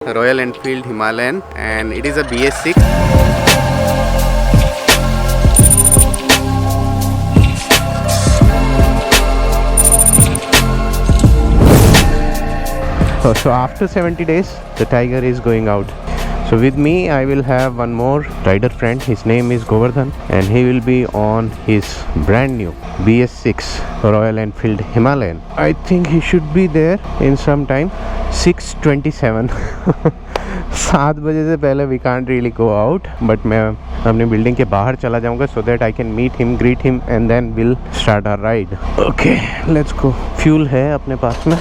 Royal Enfield Himalayan, and it is a BS6. So after 70 days, the Tiger is going out. So with me, I will have one more rider friend. His name is Govardhan, and he will be on his brand new BS6 Royal Enfield Himalayan. I think he should be there in some time. 6:27. 7 बजे से पहले we can't really go out, but मैं अपनी building के बाहर चला जाऊंगा so that I can meet him, greet him, and then we'll start our ride. Okay, let's go. Fuel है अपने पास में.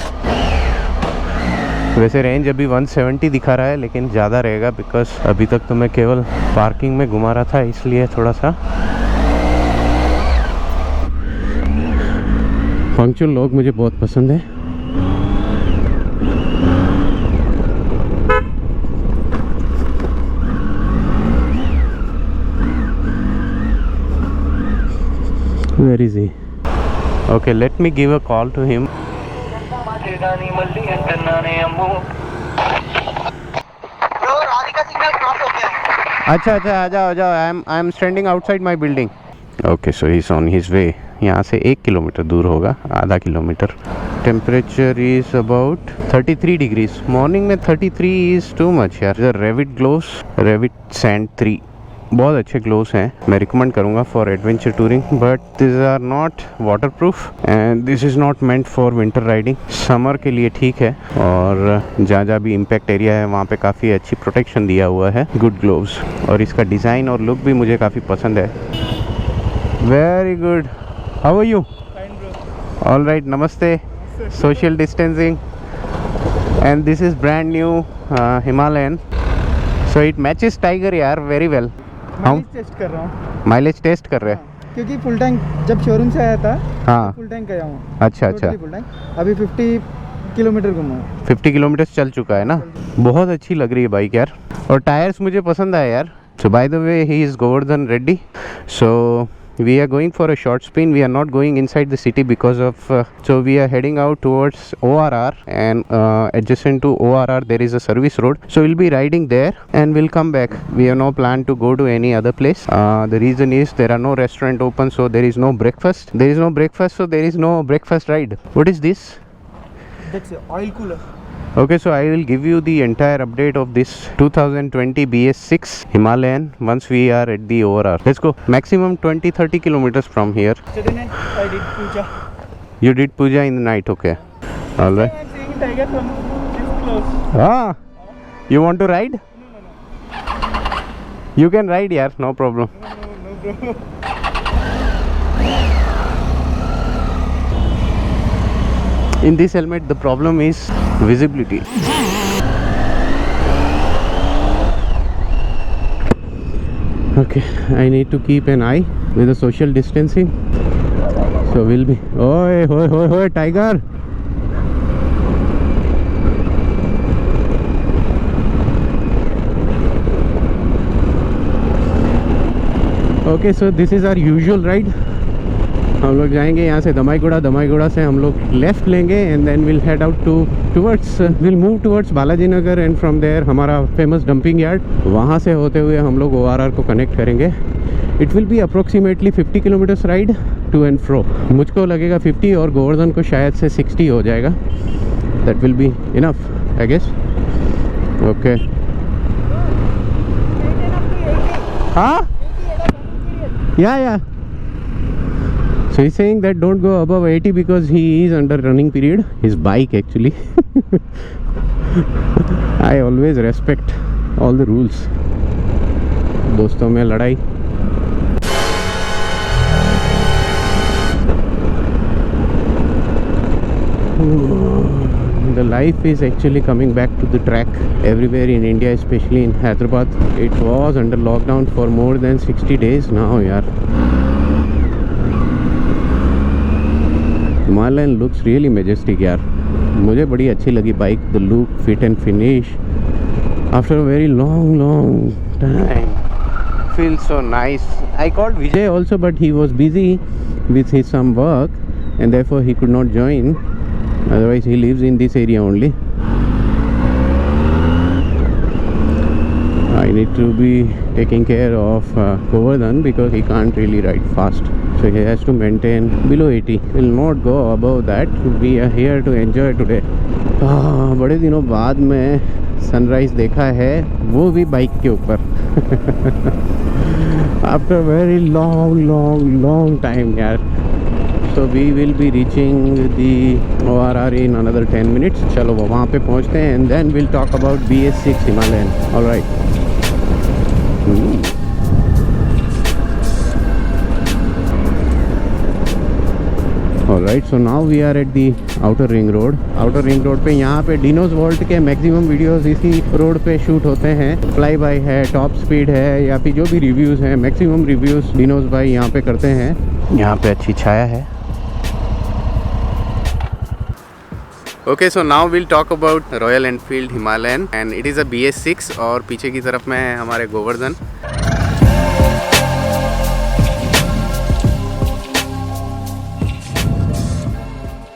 वैसे रेंज अभी 170 दिखा रहा है, लेकिन ज़्यादा रहेगा बिकॉज अभी तक तो मैं केवल पार्किंग में घुमा रहा था, इसलिए थोड़ा सा. पंक्चुअल लोग मुझे बहुत पसंद है. Where is he? Okay, let me give a call to him. अच्छा आ जाओ. I am standing outside my building. Okay, so he is on his way. यहाँ से 1 किलोमीटर दूर होगा, आधा किलोमीटर. Temperature is about 33 degrees. Morning में 33 इज टू मच यार. रेविट ग्लोव्स, रेविट सैंड 3 बहुत अच्छे ग्लोव्स हैं. मैं रिकमेंड करूँगा for adventure touring, but this are not waterproof and this is not meant for winter riding. Summer के लिए ठीक है, और जहाँ जहाँ भी इम्पैक्ट एरिया है वहाँ पे काफ़ी अच्छी प्रोटेक्शन दिया हुआ है. गुड ग्लोव्स, और इसका डिज़ाइन और लुक भी मुझे काफ़ी पसंद है. Very good. How are you? All right. नमस्ते. Social distancing. And this is brand new Himalayan, so it matches Tiger यार वेरी वेल. माइलेज टेस्ट कर रहा हूँ. माइलेज टेस्ट कर रहे हैं? हाँ, क्योंकि फुल टैंक जब शोरूम से आया था. हाँ, फुल टैंक गया हूँ. अच्छा. फुल टैंक अभी 50 किलोमीटर घुमा हूँ. 50 किलोमीटर चल चुका है ना. बहुत अच्छी लग रही है बाइक यार, और टायर्स मुझे पसंद आए यार. So by the way, he is Govardhan Reddy. So we are going for a short spin. We are not going inside the city because of so we are heading out towards ORR, and adjacent to ORR there is a service road, so we'll be riding there and we'll come back. We have no plan to go to any other place. The reason is there are no restaurant open, so there is no breakfast. So there is no breakfast ride. What is this? That's an oil cooler. Okay, so I will give you the entire update of this 2020 BS6 Himalayan once we are at the ORR. Let's go. Maximum 20-30 kilometers from here. Today night I did puja. You did puja in the night, okay. All right. I'm seeing tiger from this close. Ah, you want to ride? No. You can ride, yaar, no problem. No, bro. In this helmet, the problem is visibility. Okay, I need to keep an eye with the social distancing. So we'll be. Oi, tiger! Okay, so this is our usual ride. हम लोग जाएंगे यहाँ से दमाईगुड़ा से हम लोग left लेंगे, and then will head out will move towards Balaji Nagar, and from there हमारा फेमस डंपिंग यार्ड, वहाँ से होते हुए हम लोग ORR को कनेक्ट करेंगे. It will be approximately 50 kilometres ride to and fro. मुझको लगेगा 50 और गोवर्धन को शायद से 60 हो जाएगा. That will be enough I guess. Okay. हाँ, yeah. So he's saying that don't go above 80 because he is under running period. His bike actually. I always respect all the rules. दोस्तों में लड़ाई. The life is actually coming back to the track everywhere in India, especially in Hyderabad. It was under lockdown for more than 60 days now, yaar. Himalayan looks really majestic यार. मुझे बड़ी अच्छी लगी bike. The look, fit and finish after a very long time. Feels so nice. I called Vijay also, but he was busy with his some work and therefore he could not join. Otherwise he lives in this area only. to be taking care of Govardhan because he can't really ride fast. So he has to maintain below 80. Will not go above that. We are here to enjoy today. बड़े दिनों बाद में sunrise देखा है, वो भी bike के ऊपर. After very long time यार. So we will be reaching the ORR in another 10 minutes. चलो वहाँ पे पहुँचते हैं and then we'll talk about BS6 Himalayan. All right. Alright, so now we are at the outer ring road. Outer ring road पे यहाँ पे डिनोज vault के maximum videos इसी रोड पे शूट होते हैं. फ्लाई बाय है, टॉप स्पीड है, या फिर जो भी रिव्यूज़ हैं, मैक्सिमम रिव्यूज़ डिनोज भाई यहाँ पे करते हैं. यहाँ पे अच्छी छाया है. Okay, so now we'll talk about Royal Enfield Himalayan and it is a BS6 और पीछे की तरफ में है हमारे गोवर्धन.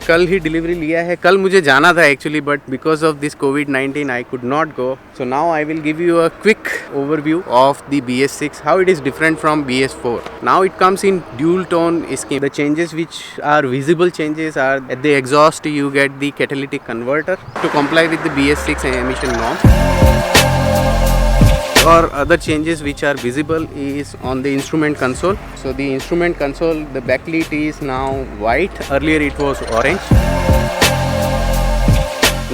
कल ही डिलीवरी लिया है. कल मुझे जाना था actually, but because of this covid I could not go. So now I will give you a quick overview of the BS6, how it is different from BS4. Now it comes in dual tone scheme. The changes which are visible changes are at the exhaust you get the catalytic converter to comply with the BS6 emission norm. Or other changes which are visible is on the instrument console. So the instrument console, the backlight is now white. Earlier it was orange.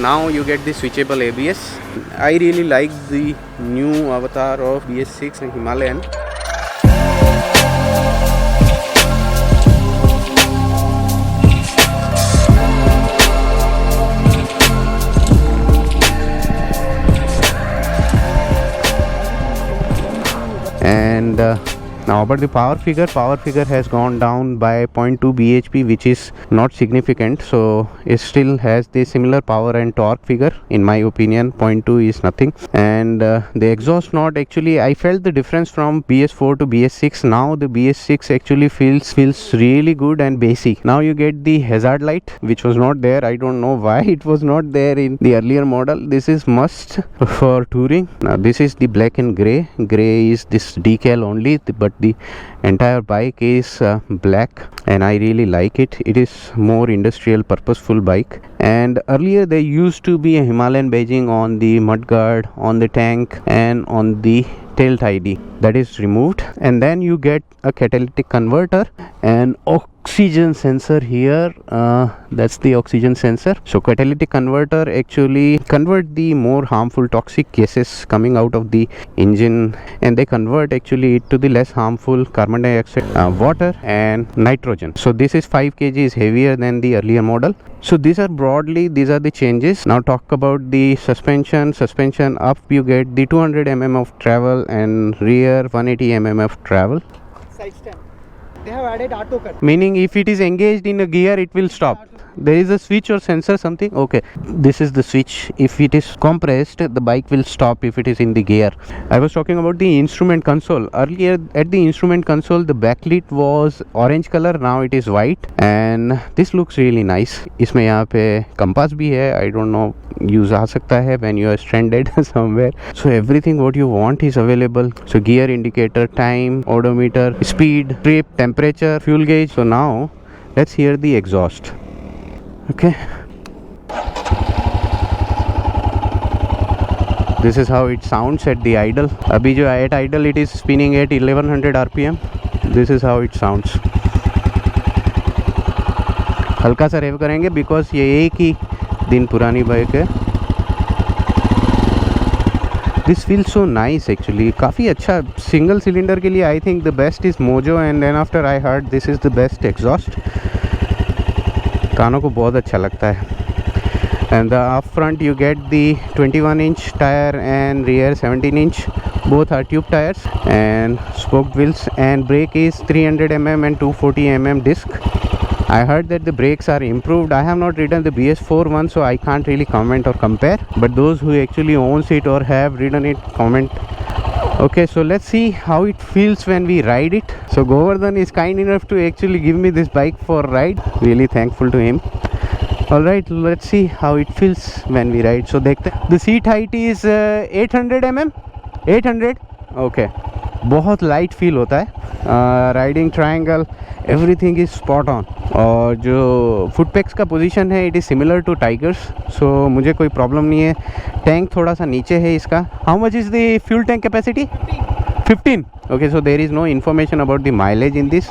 Now you get the switchable ABS. I really like the new avatar of BS6 and Himalayan. And now about the power figure has gone down by 0.2 bhp, which is not significant, so it still has the similar power and torque figure. In my opinion 0.2 is nothing. And the exhaust note, actually I felt the difference from BS4 to BS6. Now the BS6 actually feels really good and basic. Now you get the hazard light, which was not there. I don't know why it was not there in the earlier model. This is must for touring. Now this is the black and gray is this decal only, but the entire bike is black and I really like it. It is more industrial purposeful bike. And earlier there used to be a Himalayan badging on the mudguard, on the tank and on the tail tidy. That is removed, and then you get a catalytic converter and oxygen sensor here. That's the oxygen sensor. So catalytic converter actually convert the more harmful toxic gases coming out of the engine, and they convert actually it to the less harmful carbon dioxide, water and nitrogen. So this is 5 kg heavier than the earlier model. So these are the changes. Now talk about the suspension. Suspension up you get the 200 mm of travel and rear 180 mm of travel. Side stand. They have added auto cut. Meaning if it is engaged in a gear, it will stop. There is a switch or sensor something. Okay, this is the switch. If it is compressed, the bike will stop if it is in the gear. I was talking about the instrument console. Earlier at the instrument console the backlit was orange color. Now it is white and this looks really nice. इसमें यहाँ पे compass भी है. I don't know, use आ सकता है when you are stranded somewhere. So everything what you want is available. So gear indicator, time, odometer, speed, trip, temperature, fuel gauge. So now let's hear the exhaust. Okay, this is how it sounds at the idle. अभी जो at idle it is spinning at 1100 rpm. This is how it sounds. हल्का सा रेव करेंगे because ये एक ही दिन पुरानी bike है. This feels so nice actually. काफ़ी अच्छा सिंगल सिलेंडर के लिए. I think the best is Mojo, and then after I heard this is the best exhaust. कानों को बहुत अच्छा लगता है. And the up front you get the 21-inch tire and rear 17-inch. Both are tube tires and spoked wheels, and brake is 300 mm and 240 mm disc. I heard that the brakes are improved. I have not ridden the BS4 one, so I can't really comment or compare, but those who actually owns it or have ridden it, comment. Okay, so let's see how it feels when we ride it. So Govardhan is kind enough to actually give me this bike for a ride. Really thankful to him. Alright, let's see how it feels when we ride. So the seat height is 800 mm. 800. Okay बहुत light feel होता है। Riding triangle everything is spot on. और जो foot pegs का position है it is similar to Tiger's, so मुझे कोई problem नहीं है। टैंक थोड़ा सा नीचे है इसका। How much is the fuel tank capacity? 15. Okay, so there is no information about the mileage in this.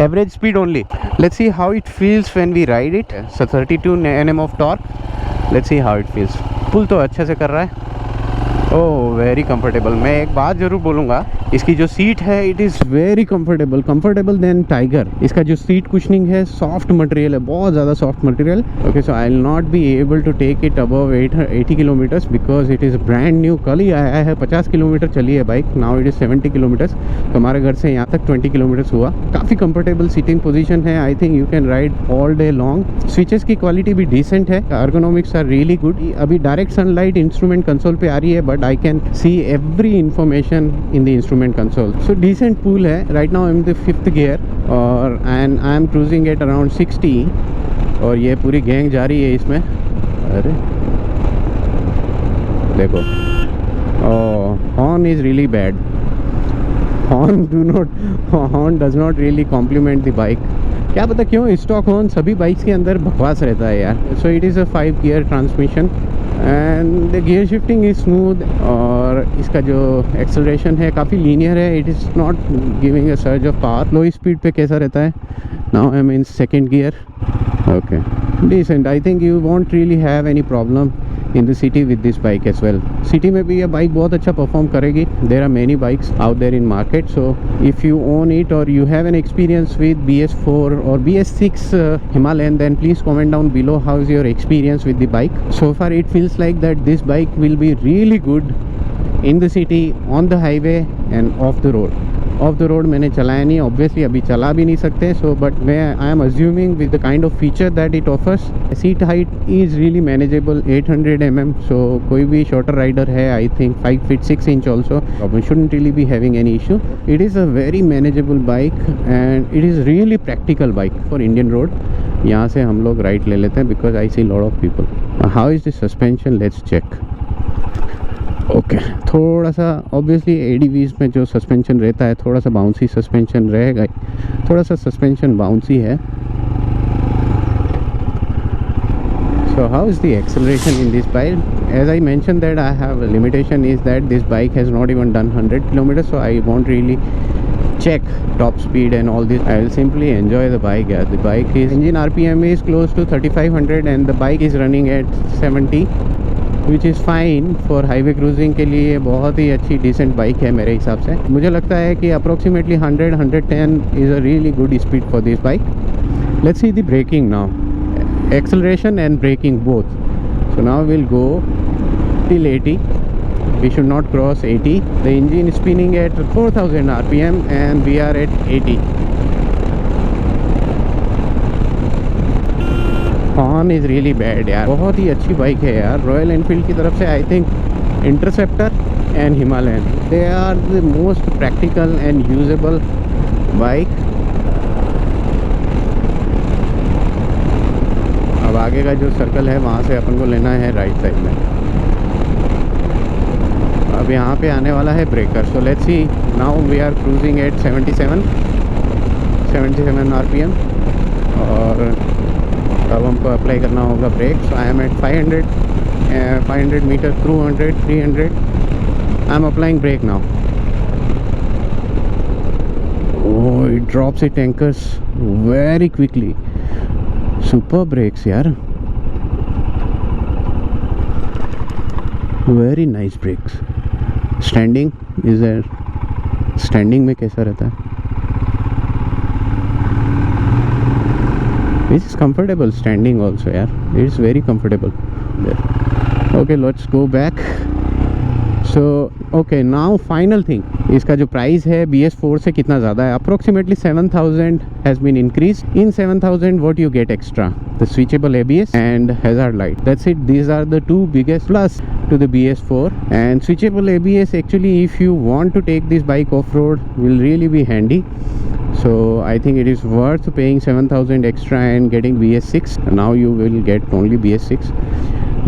Average speed only. Let's see how it feels when we ride it. So 32 Nm of torque. Let's see how it feels. Pull तो अच्छे से कर रहा है। Oh very comfortable. मैं एक बात ज़रूर बोलूँगा, इसकी जो सीट है it is very comfortable than Tiger. इसका जो सीट कुशनिंग है सॉफ्ट मटेरियल है, बहुत ज़्यादा soft material. Okay, so I will not be able to take it above 80 kilometres because it is brand new. कल ही आया है, 50 किलोमीटर चली है bike. Now it is 70 kilometres. तो हमारे घर से यहाँ तक 20 किलोमीटर्स हुआ। काफ़ी कंफर्टेबल सीटिंग पोजीशन है। I think you can ride all day long. Switches की क्वालिटी भी डिसेंट है। Ergonomics are really good. अभी डायरेक्ट सनलाइट इंस्ट्रूमेंट कंसोल पे आ रही है, but I can see every information in the instrument console. So decent pool है। Right now I'm in the 5th gear और and I am cruising at around 60 और ये पूरी गैंग जा रही है इसमें। अरे देखो, horn is really bad. Horn does not really complement the bike. क्या पता क्यों स्टॉक हॉर्न सभी बाइक्स के अंदर बकवास रहता है यार। So it is a 5 gear transmission and the gear shifting is smooth और इसका जो एक्सेलरेशन है काफ़ी लीनियर है। It is not giving a surge of power. Low speed पे कैसा रहता है? Now I am in 2nd gear. Okay, decent. I think you won't really have any problem in the city with this bike as well. City में भी ये bike बहुत अच्छा perform करेगी। There are many bikes out there in market, so if you own it or you have an experience with BS4 or BS6 Himalayan, then please comment down below how is your experience with the bike. So far it feels like that this bike will be really good in the city, on the highway and off the road. Of the road मैंने चलाया नहीं, obviously अभी चला भी नहीं सकते। So but मैं I am assuming with the kind of feature that it offers. Seat height is really manageable, 800 mm। सो कोई भी शॉर्टर राइडर है, I think 5 feet 6 inch also shouldn't really be having any issue. It is a very manageable bike and it is really practical bike for Indian road. यहाँ से हम लोग ride ले लेते हैं because I see lot of people. How is the suspension? Let's check. Okay, थोड़ा सा obviously ADVs में जो सस्पेंशन रहता है थोड़ा सा बाउंसी सस्पेंशन रहेगा, थोड़ा सा सस्पेंशन बाउंसी है। So how is the acceleration in this bike? As I mentioned that I have a limitation is that this bike has not even done 100 kilometers, so I won't really check top speed and all this. I will simply enjoy the bike. Yeah, the bike is engine RPM is close to 3500 and the bike is running at 70, which is fine for highway cruising के लिए बहुत ही अच्छी decent bike है मेरे हिसाब से। मुझे लगता है कि approximately 100-110 is a really good speed for this bike. Let's see the braking now, acceleration and braking both. So now we'll go till 80. We should not cross 80. The engine is spinning at 4000 RPM and we are at 80. Horn is really bad यार। बहुत ही अच्छी bike है यार royal Enfield की तरफ से। I think Interceptor and Himalayan they are the most practical and usable bike. अब आगे का जो सर्कल है वहाँ से अपन को लेना है राइट साइड में। अब यहाँ पे आने वाला है breaker. So let's see, now we are cruising at 77 RPM और अब हमको अप्लाई करना होगा brake. So I am at 500 metre through 100 300 I am applying brake now. Oh, it drops it anchors very quickly. Super brakes यार, very nice brakes. Standing is standing में कैसा रहता है? This is comfortable standing also यार, it is very comfortable there. Okay, let's go back. So okay, now final thing, इसका जो price है BS4 से कितना ज़्यादा है? Approximately 7000 has been increased. In 7000 what you get extra? The switchable ABS and hazard light. That's it. These are the two biggest plus to the BS4. And switchable ABS actually if you want to take this bike off-road will really be handy. So I think it is worth paying 7000 extra and getting BS6. Now you will get only BS6.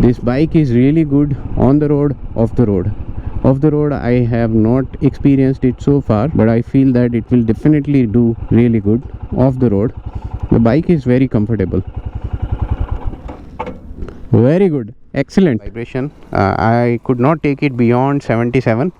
This bike is really good on the road, off the road. Off the road I have not experienced it so far, but I feel that it will definitely do really good off the road. The bike is very comfortable. Very good, excellent vibration. I could not take it beyond 77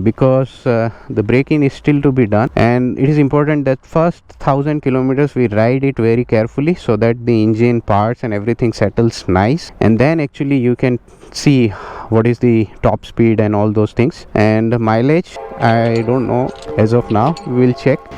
because the braking is still to be done, and it is important that first 1000 kilometers we ride it very carefully so that the engine parts and everything settles nice, and then actually you can see what is the top speed and all those things. And mileage I don't know as of now, we will check.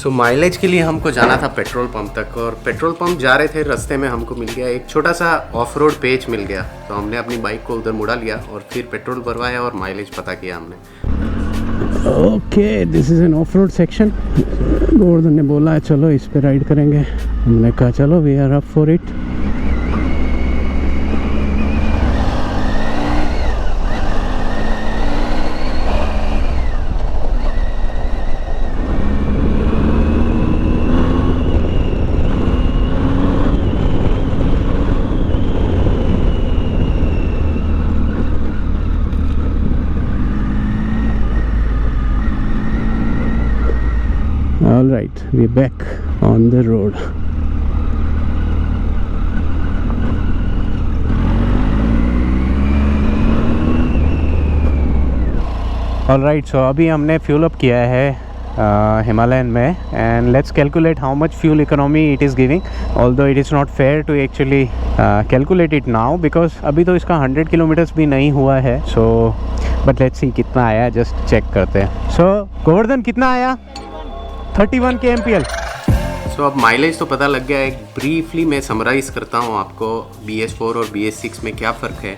तो mileage के लिए हमको जाना था petrol pump तक, और petrol pump जा रहे थे, रास्ते में हमको मिल गया एक छोटा सा ऑफ रोड पेज मिल गया, तो हमने अपनी बाइक को उधर मुड़ा लिया और फिर पेट्रोल भरवाया और माइलेज पता किया हमने। Okay, this is an of road section. Govardhan ने बोला चलो इस पे राइड करेंगे, हमने कहा चलो we are up for it. All right, we're back on the road. All right, so अभी हमने फ्यूल अप किया है हिमालयन में, and let's calculate how much fuel economy it is giving, although it is not fair to actually calculate it now because अभी तो इसका 100 kilometres भी नहीं हुआ है, so but let's see कितना आया, just check करते हैं। So गोवर्धन कितना आया? 31 kmpl। सो अब माइलेज तो पता लग गया है, ब्रीफली मैं समराइज़ करता हूँ आपको BS4 और BS6 में क्या फ़र्क है।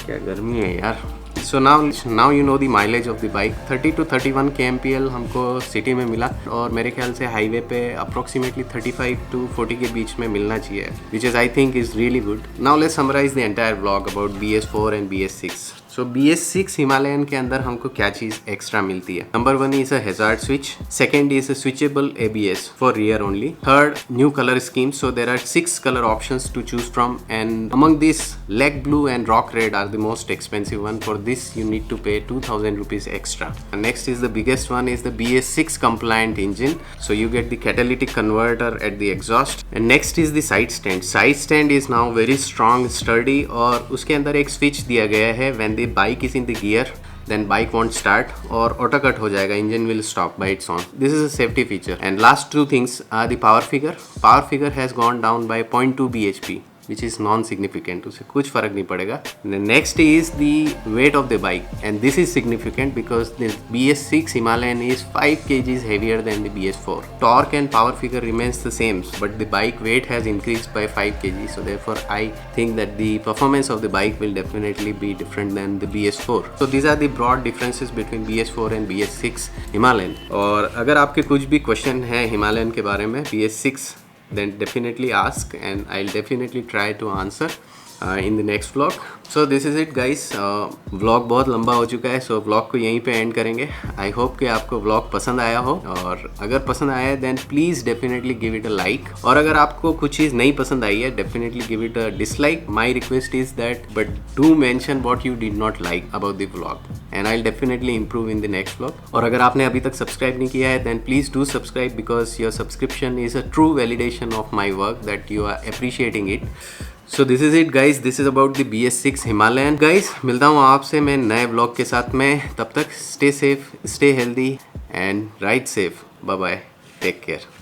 क्या गर्मी है यार। So now you know the mileage of the bike. 30 to 31 kmpl हमको सिटी में मिला, और मेरे ख्याल से हाईवे पे अप्रोक्सीमेटली 35 to 40 के बीच में मिलना चाहिए, which is I think is really good. Now let's summarise the entire vlog about BS4 and BS6। So BS6 Himalayan के अंदर हमको क्या चीज़ एक्स्ट्रा मिलती है? Number 1 is a hazard switch, second is a switchable ABS for rear only, third new colour scheme, so there are 6 colour options to choose from, and among this lake blue and rock red are the most expensive one. For this you need to pay 2000 rupees extra. And next is the biggest one is the BS6 compliant engine, so you get the catalytic converter at the exhaust. And next is the side stand. Side stand is now very strong, sturdy, और उसके अंदर एक switch दिया गया है, when the bike is in the gear then bike won't start और auto cut हो जाएगा, engine will stop by its own. This is a safety feature. And last two things are the power figure. Power figure has gone down by 0.2 bhp, which is non-significant, उससे कुछ फर्क नहीं पड़ेगा. The next is the weight of the bike, and this is significant because the BS6 Himalayan is 5 kgs heavier than the BS4. Torque and power figure remains the same, but the bike weight has increased by 5 kg, so therefore I think that the performance of the bike will definitely be different than the BS4. So these are the broad differences between BS4 and BS6 Himalayan. और अगर आपके कुछ भी question है Himalayan के बारे में BS6, then definitely ask and I'll definitely try to answer in the next vlog. So this is it guys. Vlog बहुत लंबा हो चुका है, so vlog को यहीं पे end करेंगे. I hope कि आपको vlog पसंद आया हो, और अगर पसंद आया है then please definitely give it a like. और अगर आपको कुछ चीज़ नहीं पसंद आई है definitely give it a dislike. My request is that but do mention what you did not like about the vlog and I'll definitely improve in the next vlog. और अगर आपने अभी तक सब्सक्राइब नहीं किया है then please do subscribe because your subscription is a true validation of my work that you are appreciating it. So this is it guys, this is about the BS6 Himalayan. Guys, मिलता हूँ आपसे मैं नए vlog के साथ में, तब तक stay safe, stay healthy and ride safe. Bye bye, take care.